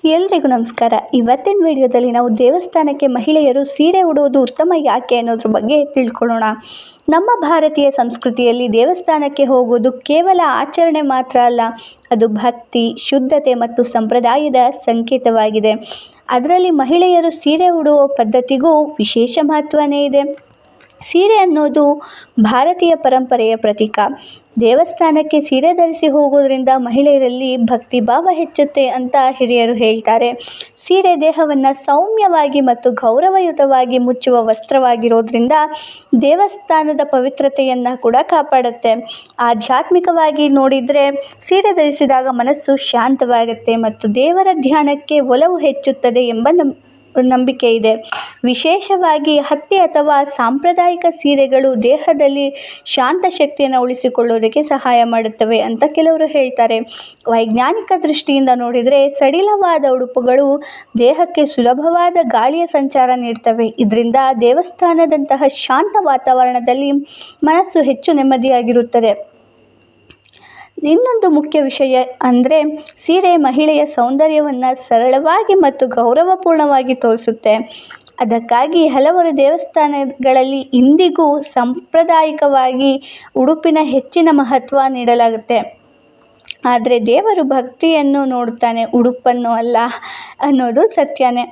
ಎಲ್ರಿಗೂ ನಮಸ್ಕಾರ. ಇವತ್ತಿನ ವಿಡಿಯೋದಲ್ಲಿ ನಾವು ದೇವಸ್ಥಾನಕ್ಕೆ ಮಹಿಳೆಯರು ಸೀರೆ ಉಡುವುದು ಉತ್ತಮ ಯಾಕೆ ಅನ್ನೋದ್ರ ಬಗ್ಗೆ ತಿಳ್ಕೊಳ್ಳೋಣ. ನಮ್ಮ ಭಾರತೀಯ ಸಂಸ್ಕೃತಿಯಲ್ಲಿ ದೇವಸ್ಥಾನಕ್ಕೆ ಹೋಗುವುದು ಕೇವಲ ಆಚರಣೆ ಮಾತ್ರ ಅಲ್ಲ, ಅದು ಭಕ್ತಿ, ಶುದ್ಧತೆ ಮತ್ತು ಸಂಪ್ರದಾಯದ ಸಂಕೇತವಾಗಿದೆ. ಅದರಲ್ಲಿ ಮಹಿಳೆಯರು ಸೀರೆ ಉಡುವ ಪದ್ಧತಿಗೂ ವಿಶೇಷ ಮಹತ್ವನೇ ಇದೆ. ಸೀರೆ ಅನ್ನೋದು ಭಾರತೀಯ ಪರಂಪರೆಯ ಪ್ರತೀಕ. ದೇವಸ್ಥಾನಕ್ಕೆ ಸೀರೆ ಧರಿಸಿ ಹೋಗೋದ್ರಿಂದ ಮಹಿಳೆಯರಲ್ಲಿ ಭಕ್ತಿ ಭಾವ ಹೆಚ್ಚುತ್ತೆ ಅಂತ ಹಿರಿಯರು ಹೇಳ್ತಾರೆ. ಸೀರೆ ದೇಹವನ್ನು ಸೌಮ್ಯವಾಗಿ ಮತ್ತು ಗೌರವಯುತವಾಗಿ ಮುಚ್ಚುವ ವಸ್ತ್ರವಾಗಿರೋದ್ರಿಂದ ದೇವಸ್ಥಾನದ ಪವಿತ್ರತೆಯನ್ನು ಕೂಡ ಕಾಪಾಡುತ್ತೆ. ಆಧ್ಯಾತ್ಮಿಕವಾಗಿ ನೋಡಿದರೆ ಸೀರೆ ಧರಿಸಿದಾಗ ಮನಸ್ಸು ಶಾಂತವಾಗುತ್ತೆ ಮತ್ತು ದೇವರ ಧ್ಯಾನಕ್ಕೆ ಒಲವು ಹೆಚ್ಚುತ್ತದೆ ಎಂಬ ನಂಬಿಕೆ ಇದೆ. ವಿಶೇಷವಾಗಿ ಹತ್ತಿ ಅಥವಾ ಸಾಂಪ್ರದಾಯಿಕ ಸೀರೆಗಳು ದೇಹದಲ್ಲಿ ಶಾಂತ ಶಕ್ತಿಯನ್ನು ಉಳಿಸಿಕೊಳ್ಳೋದಕ್ಕೆ ಸಹಾಯ ಮಾಡುತ್ತವೆ ಅಂತ ಕೆಲವರು ಹೇಳ್ತಾರೆ. ವೈಜ್ಞಾನಿಕ ದೃಷ್ಟಿಯಿಂದ ನೋಡಿದರೆ ಸಡಿಲವಾದ ಉಡುಪುಗಳು ದೇಹಕ್ಕೆ ಸುಲಭವಾದ ಗಾಳಿಯ ಸಂಚಾರ ನೀಡ್ತವೆ. ಇದರಿಂದ ದೇವಸ್ಥಾನದಂತಹ ಶಾಂತ ವಾತಾವರಣದಲ್ಲಿ ಮನಸ್ಸು ಹೆಚ್ಚು ನೆಮ್ಮದಿಯಾಗಿರುತ್ತದೆ. ಇನ್ನೊಂದು ಮುಖ್ಯ ವಿಷಯ ಅಂದರೆ ಸೀರೆ ಮಹಿಳೆಯ ಸೌಂದರ್ಯವನ್ನು ಸರಳವಾಗಿ ಮತ್ತು ಗೌರವಪೂರ್ಣವಾಗಿ ತೋರಿಸುತ್ತೆ. ಅದಕ್ಕಾಗಿ ಹಲವಾರು ದೇವಸ್ಥಾನಗಳಲ್ಲಿ ಇಂದಿಗೂ ಸಾಂಪ್ರದಾಯಿಕವಾಗಿ ಉಡುಪಿನ ಹೆಚ್ಚಿನ ಮಹತ್ವ ನೀಡಲಾಗುತ್ತೆ. ಆದರೆ ದೇವರು ಭಕ್ತಿಯನ್ನು ನೋಡುತ್ತಾನೆ, ಉಡುಪನ್ನು ಅಲ್ಲ ಅನ್ನೋದು ಸತ್ಯನೇ.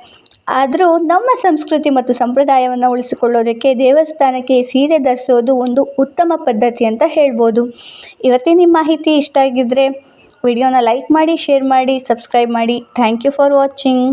ಆದರೂ ನಮ್ಮ ಸಂಸ್ಕೃತಿ ಮತ್ತು ಸಂಪ್ರದಾಯವನ್ನು ಉಳಿಸಿಕೊಳ್ಳೋದಕ್ಕೆ ದೇವಸ್ಥಾನಕ್ಕೆ ಸೀರೆ ಧರಿಸೋದು ಒಂದು ಉತ್ತಮ ಪದ್ಧತಿ ಅಂತ ಹೇಳ್ಬೋದು. ಇವತ್ತಿನ ಈ ಮಾಹಿತಿ ಇಷ್ಟ ಆಗಿದ್ದರೆ ವಿಡಿಯೋನ ಲೈಕ್ ಮಾಡಿ, ಶೇರ್ ಮಾಡಿ, ಸಬ್ಸ್ಕ್ರೈಬ್ ಮಾಡಿ. Thank you for watching.